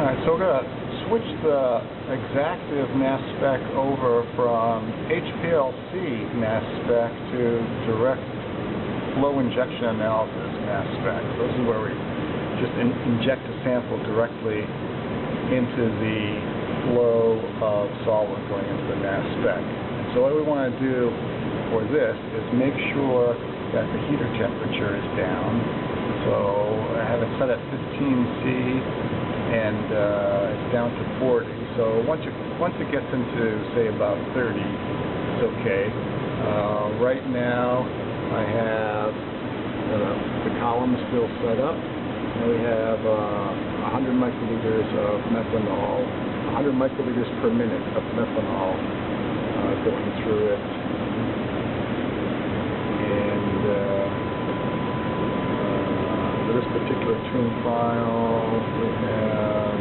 Alright, so we're going to switch the Exactive Na spec over from HPLC Na spec to direct flow injection analysis Na spec. So this is where we just inject a sample directly into the flow of solvent going into the Na spec. So what we want to do for this is make sure that the heater temperature is down. So I have it set at 15C and it's down to 40. So once it gets into, say, about 30, it's okay. Right now I have the column still set up, and we have 100 microliters of methanol, 100 microliters per minute of methanol going through it. And for this particular tune file, we have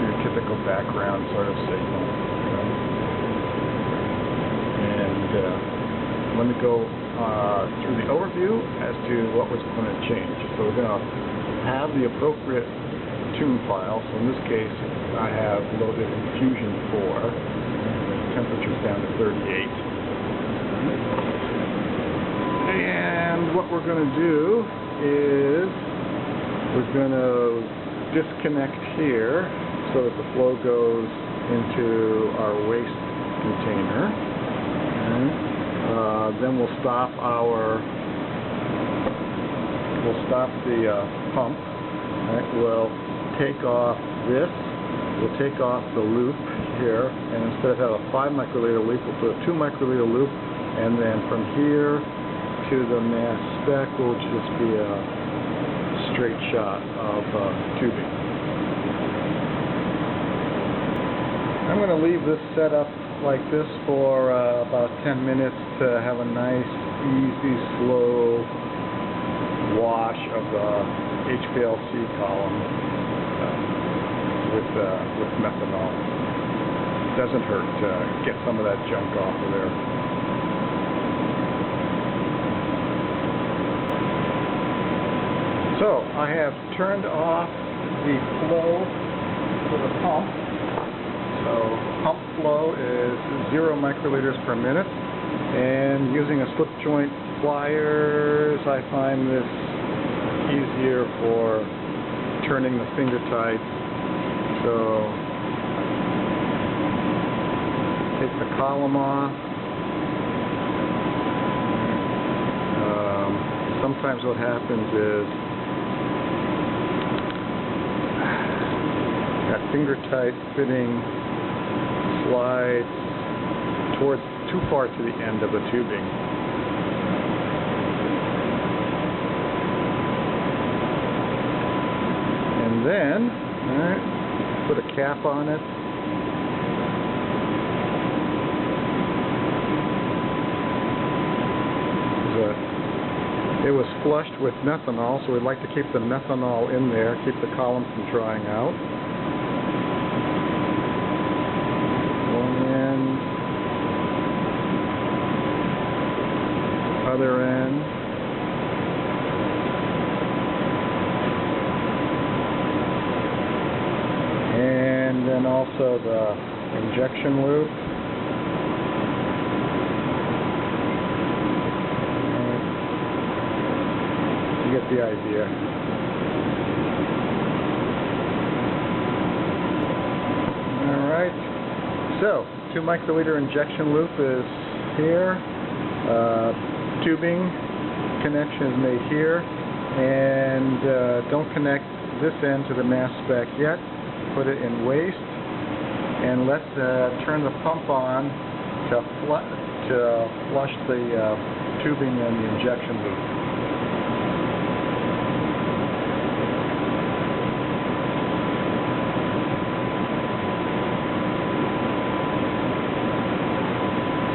your typical background sort of signal. And let me go through the overview as to what was going to change. So we're going to have the appropriate tune file. So in this case, I have loaded Infusion 4. The temperature's down to 38. And what we're going to do is we're going to disconnect here so that the flow goes into our waste container. Then we'll stop the pump. Right? We'll take off this. We'll take off the loop here, and instead of having a 5 microliter loop, we'll put a 2 microliter loop, and then from here to the Na spec will just be a straight shot of tubing. I'm going to leave this set up like this for about 10 minutes to have a nice, easy, slow wash of the HPLC column with methanol. It doesn't hurt to get some of that junk off of there. So I have turned off the flow for the pump. So pump flow is 0 microliters per minute, and using a slip joint pliers I find this easier for turning the finger tight. So take the column off. Sometimes what happens is that finger tight fitting slides too far to the end of the tubing. And then, put a cap on it. It was flushed with methanol, so we'd like to keep the methanol in there, keep the column from drying out. Other end. And then also the injection loop. You get the idea. Alright. So, 2 microliter injection loop is here. Tubing connection is made here, and don't connect this end to the Na spec yet. Put it in waste, and let's turn the pump on to flush the tubing and the injection loop.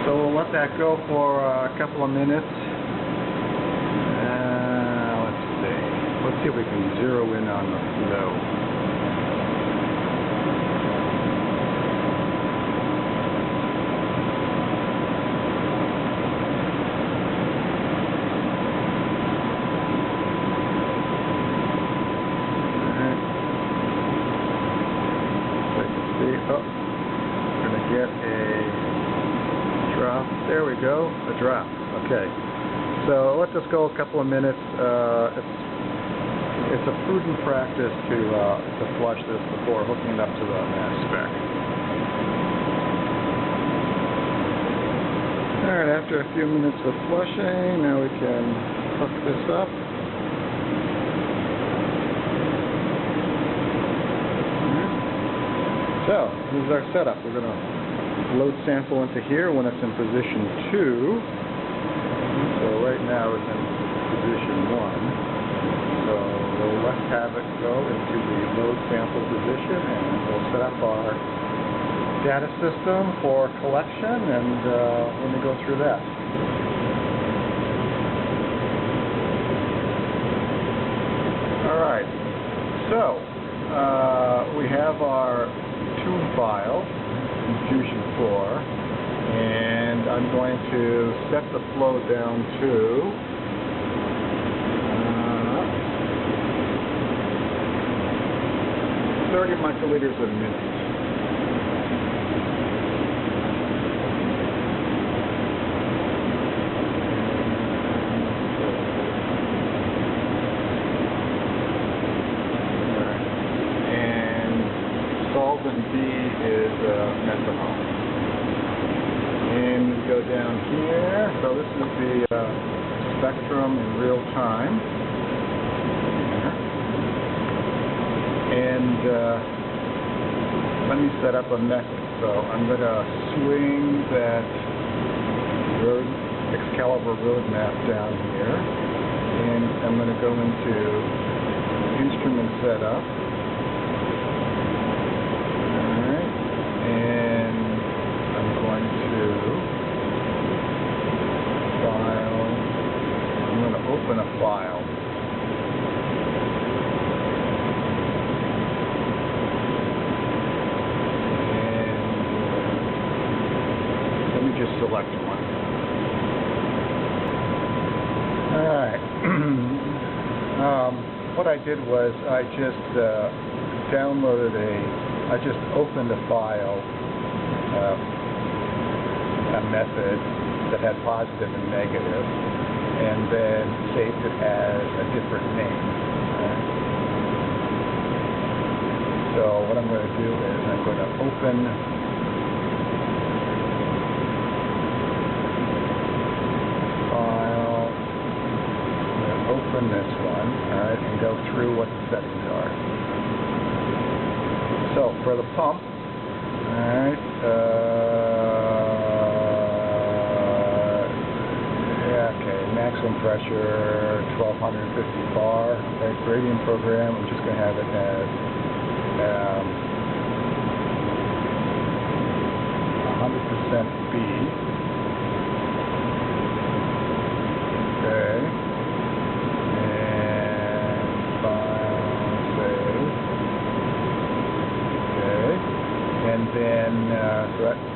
So we'll let that go for a couple of minutes. Let's see if we can zero in on the flow. Oh, we're going to get a drop. There we go, a drop. Okay. So let this go a couple of minutes. It's a prudent practice to flush this before hooking it up to the mass spec. All right, after a few minutes of flushing, now we can hook this up. So, this is our setup. We're going to load sample into here when it's in position 2. So right now it's in position 1. So let's have it go into the load sample position, and we'll set up our data system for collection, and let me go through that. All right. So we have our tune file in Fusion 4, and I'm going to set the flow down to 30 microliters a minute. Solvent B is methanol. And we go down here. So this is the spectrum in real time. And let me set up a method. So I'm going to swing that Xcailbur roadmap down here. And I'm going to go into instrument setup. And I'm going to file, I'm going to open a file. And let me just select one. Alright. What I did was I just downloaded I just opened a file, a method that had positive and negative, and then saved it as a different name. So what I'm going to do is I'm going to open file, I'm going to open this one, all right, and go through what the settings are. So for the pump, alright, okay, maximum pressure 1250 bar, okay, gradient program, I'm just going to have it as 100% B, okay, and file, save. And then,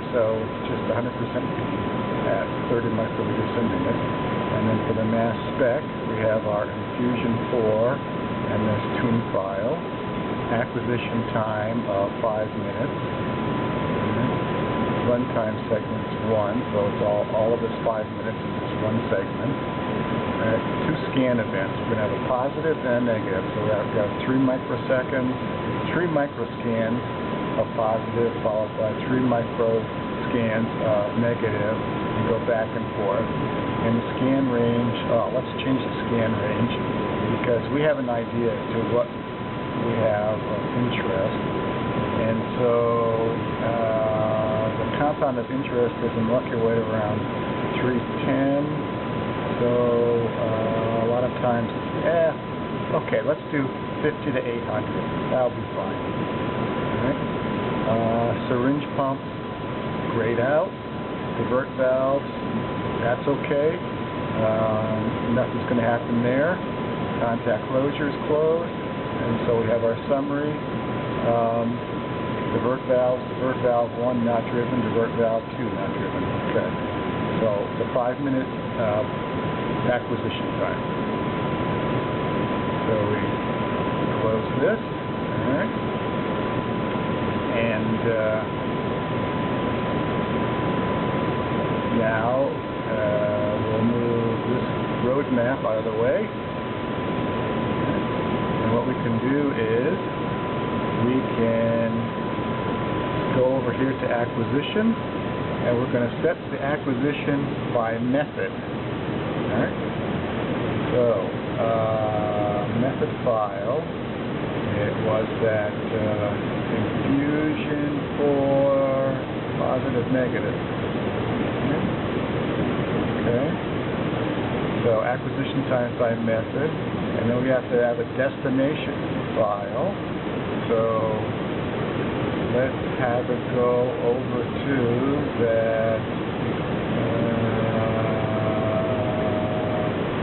so just 100% at 30 microliters a minute. And then for the mass spec, we have our infusion 4 and this tune file. Acquisition time of 5 minutes. Runtime segments 1, so it's all of this 5 minutes is just one segment. 2 scan events. We're going to have a positive and a negative. So we've got 3 microseconds, 3 microscans of positive, followed by 3 microscans of negative, and go back and forth. And the scan range, let's change the scan range, because we have an idea as to what we have of interest. And so the compound of interest is in molecular weight around 310. So a lot of times, okay, let's do 50 to 800. That'll be fine. All right. Syringe pump, grayed out. Divert valves, that's okay. Nothing's going to happen there. Contact closure is closed. And so we have our summary. Divert valve 1 not driven, divert valve 2 not driven. Okay. So the 5-minute acquisition time. So we close this. All right. And now we'll move this road map out of the way. And what we can do is we can go over here to acquisition, and we're going to set the acquisition by method. Alright? So, method file, it was that infusion for positive negative. Okay? So, acquisition times by method, and then we have to have a destination file. So, let's have it go over to that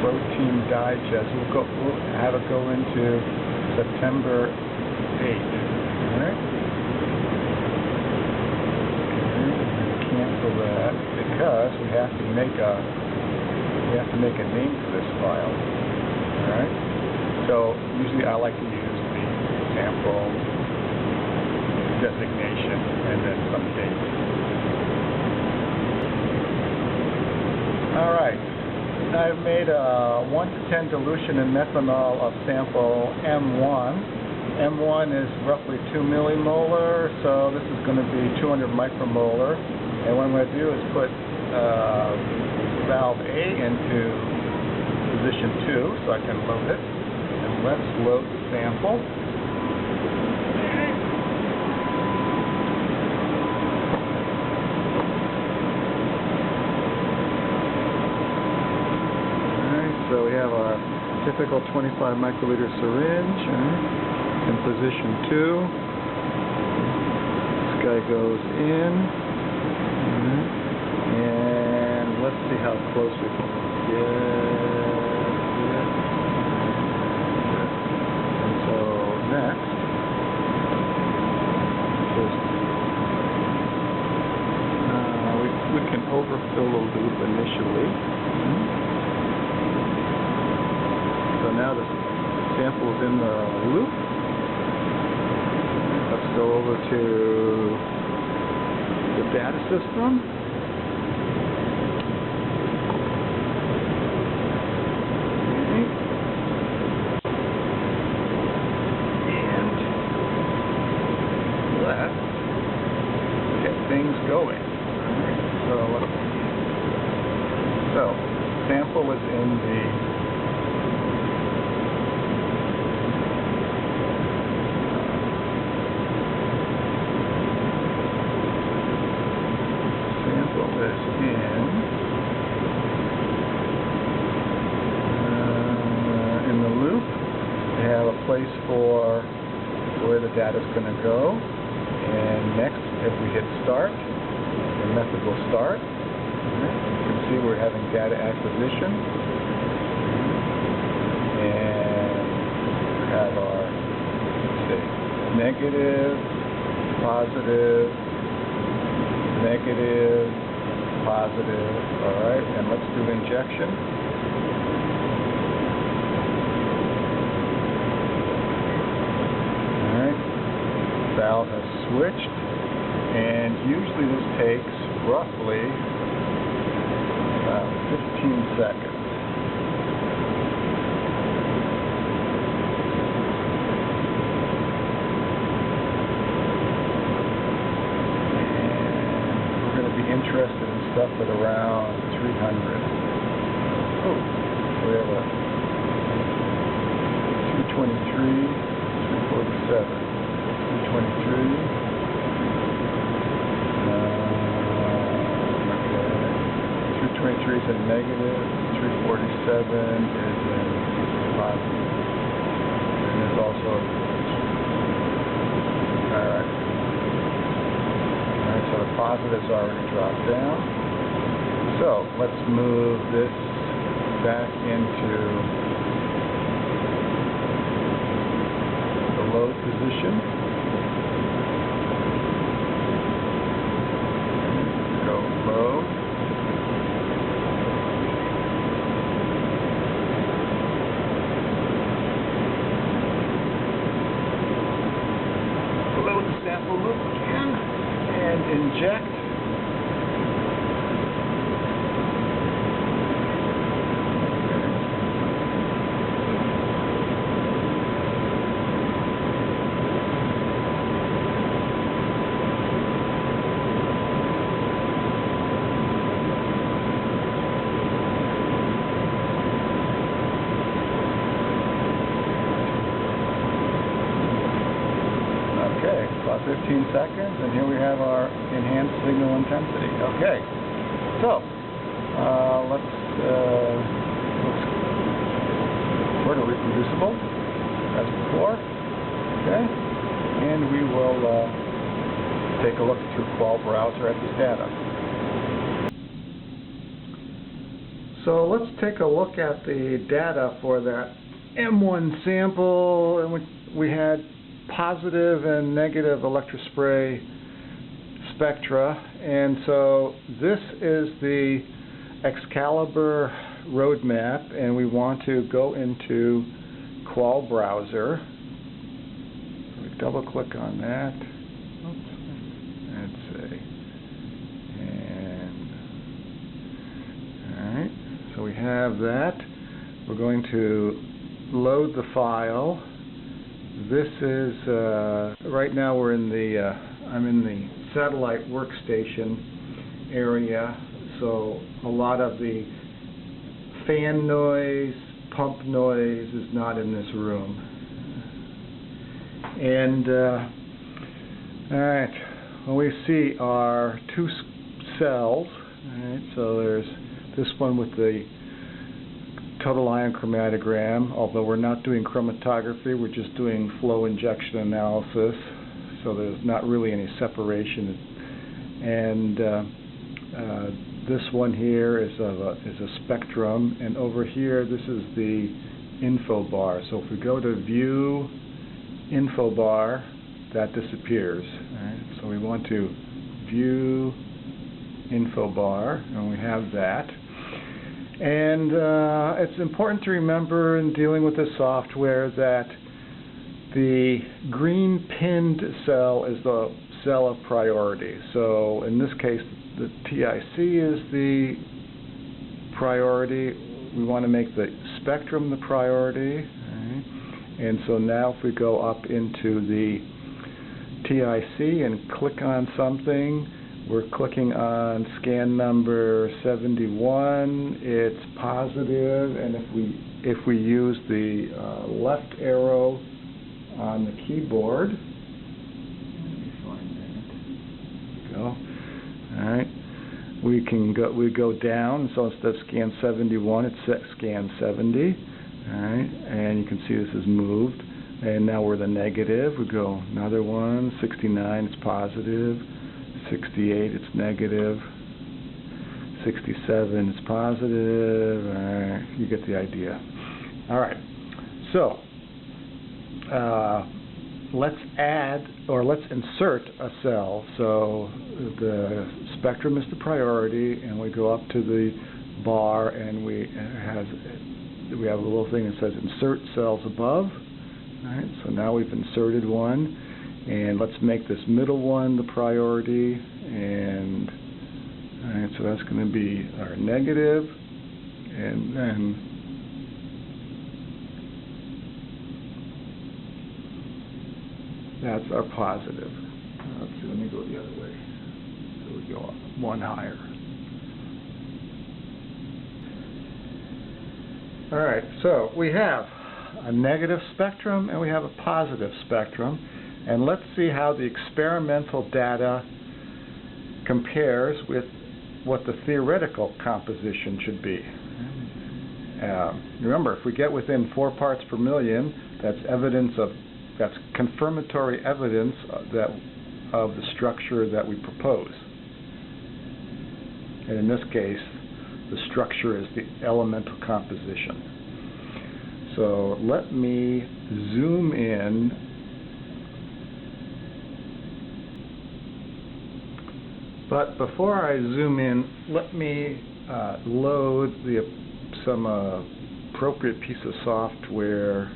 protein digest. We'll have it go into September 8th. Alright? Okay. Cancel that because we have to make a name for this file. Alright? So usually I like to use the sample designation and then some date. Alright, I've made a 1:10 dilution in methanol of sample M1. M1 is roughly 2 millimolar, so this is going to be 200 micromolar. And what I'm going to do is put valve A into position 2 so I can load it. And let's load the sample. So we have our typical 25 microliter syringe in position 2. This guy goes in. And let's see how close we can get it. And so next, we can overfill a loop initially. So now the sample is in the loop. Let's go over to the data system. And let's get things going. So sample is in the in the loop. We have a place for where the data is going to go, and next if we hit start, the method will start. You can see we're having data acquisition, and we have our negative, positive, negative, positive. Alright, and let's do injection. Alright, valve has switched, and usually this takes roughly about 15 seconds. Interested in stuff at around 300. Oh, we have a 223, 347, 223. 223 is in negative, 347 is in positive. And there's also alright. So the positive's already dropped down. So let's move this back into the load position. Go load. Load the sample loop again. and inject. Okay, about 15 seconds, and here we have our enhanced signal intensity. Okay, so let's sort of reproducible as before. Okay, and we will take a look through Qual Browser at this data. So let's take a look at the data for that M1 sample, in which we had positive and negative electrospray spectra, and so this is the Xcailbur roadmap, and we want to go into Qual Browser. So we double click on that. Oops. Let's see. And alright, so we have that. We're going to load the file. This is right now we're in the I'm in the satellite workstation area, so a lot of the fan noise, pump noise is not in this room. And alright, what we see are two cells. Alright, so there's this one with the total ion chromatogram, although we're not doing chromatography, we're just doing flow injection analysis, so there's not really any separation. And this one here is a spectrum, and over here this is the info bar. So if we go to view info bar, that disappears. Right? So we want to view info bar, and we have that. And it's important to remember in dealing with the software that the green pinned cell is the cell of priority. So in this case, the TIC is the priority. We want to make the spectrum the priority. Right? And so now if we go up into the TIC and click on something, we're clicking on scan number 71. It's positive, and if we use the left arrow on the keyboard, let me find that. Go. All right. We go down. So instead of scan 71, it's set scan 70. All right, and you can see this is moved. And now we're the negative. We go another one. 69. It's positive. 68, it's negative. 67, it's positive. You get the idea. All right. So let's add, or let's insert a cell. So the spectrum is the priority, and we go up to the bar, and we have a little thing that says insert cells above. All right. So now we've inserted one. And let's make this middle one the priority, and all right, so that's going to be our negative, and then that's our positive. Let's see, let me go the other way. So we go up one higher. All right, so we have a negative spectrum and we have a positive spectrum. And let's see how the experimental data compares with what the theoretical composition should be. Remember, if we get within 4 parts per million, that's confirmatory evidence of the structure that we propose. And in this case, the structure is the elemental composition. So let me zoom in. But before I zoom in, let me load some appropriate piece of software.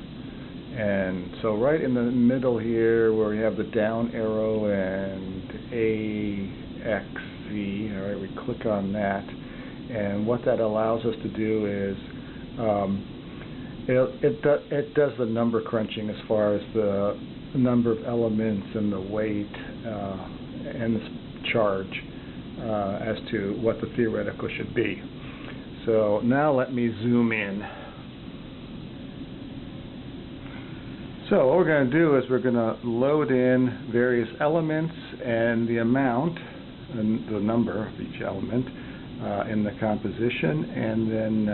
And so right in the middle here, where we have the down arrow and All right, we click on that, and what that allows us to do is it does the number crunching as far as the number of elements and the weight and the charge as to what the theoretical should be. So now let me zoom in. So what we're going to do is we're going to load in various elements and the amount and the number of each element in the composition, and then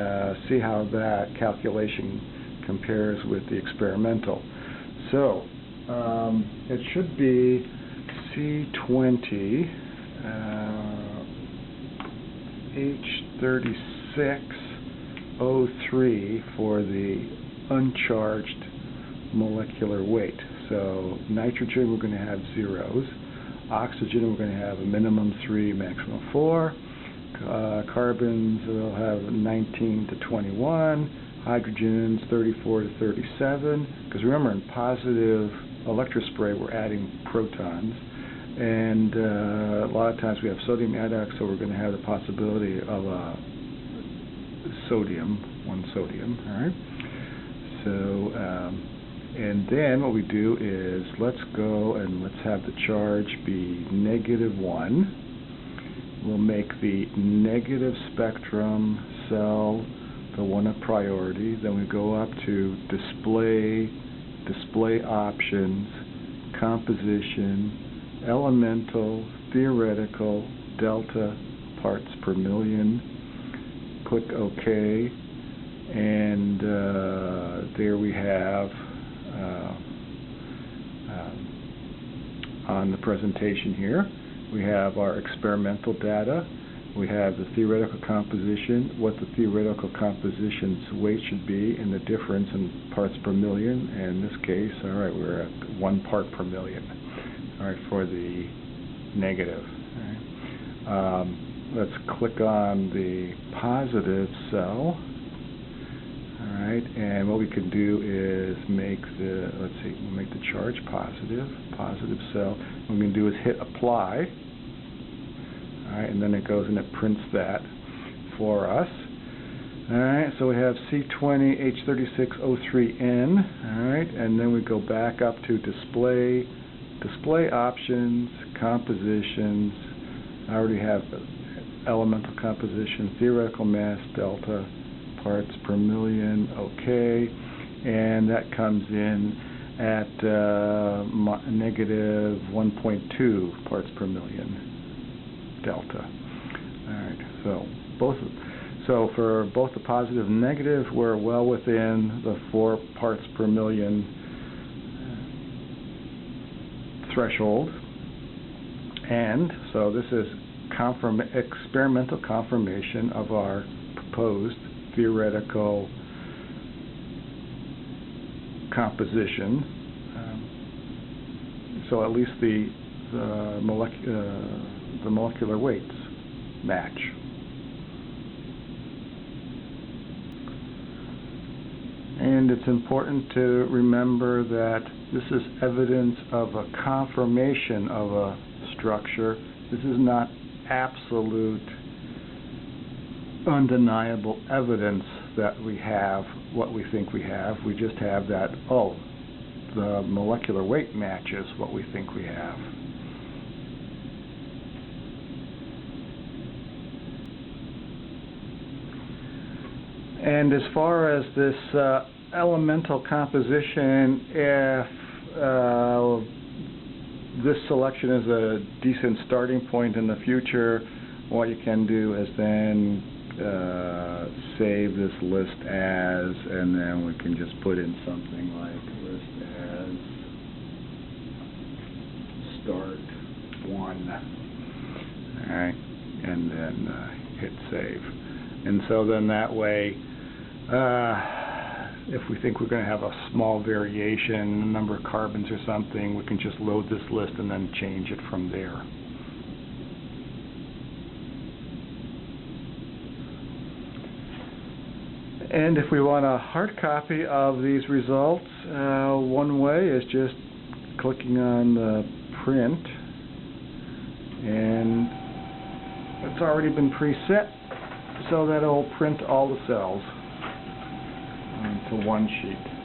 see how that calculation compares with the experimental. So it should be C20 H36O3 for the uncharged molecular weight. So nitrogen, we're going to have zeros. Oxygen, we're going to have a minimum 3, maximum 4. Carbons will have 19 to 21. Hydrogens 34 to 37. Because remember, in positive electrospray, we're adding protons. And a lot of times we have sodium adduct, so we're going to have the possibility of one sodium. All right. So, and then what we do is let's go and let's have the charge be -1. We'll make the negative spectrum cell the one of priority. Then we go up to display options, composition, elemental, theoretical, delta, parts per million. Click OK, and there we have on the presentation here, we have our experimental data. We have the theoretical composition, what the theoretical composition's weight should be, and the difference in parts per million. And in this case, all right, we're at 1 part per million. All right, for the negative. All right. Let's click on the positive cell. All right, and what we can do is make the, we'll make the charge positive cell. What we can do is hit apply. All right, and then it goes and it prints that for us. All right, so we have C20 H36O3N. All right, and then we go back up to display options, compositions. I already have elemental composition, theoretical mass, delta, parts per million, okay, and that comes in at -1.2 parts per million delta. All right, so for both the positive and negative, we're well within the 4 parts per million threshold, and so this is experimental confirmation of our proposed theoretical composition. So at least the molecular weights match. And it's important to remember that this is evidence of a confirmation of a structure. This is not absolute, undeniable evidence that we have what we think we have. We just have that, oh, the molecular weight matches what we think we have. And as far as this elemental composition, if this selection is a decent starting point in the future, what you can do is then save this list as, and then we can just put in something like list as start 1. Alright, and then hit save. And so then that way, if we think we're going to have a small variation in the number of carbons or something, we can just load this list and then change it from there. And if we want a hard copy of these results, one way is just clicking on the print, it's already been preset so that it'll print all the cells onto one sheet.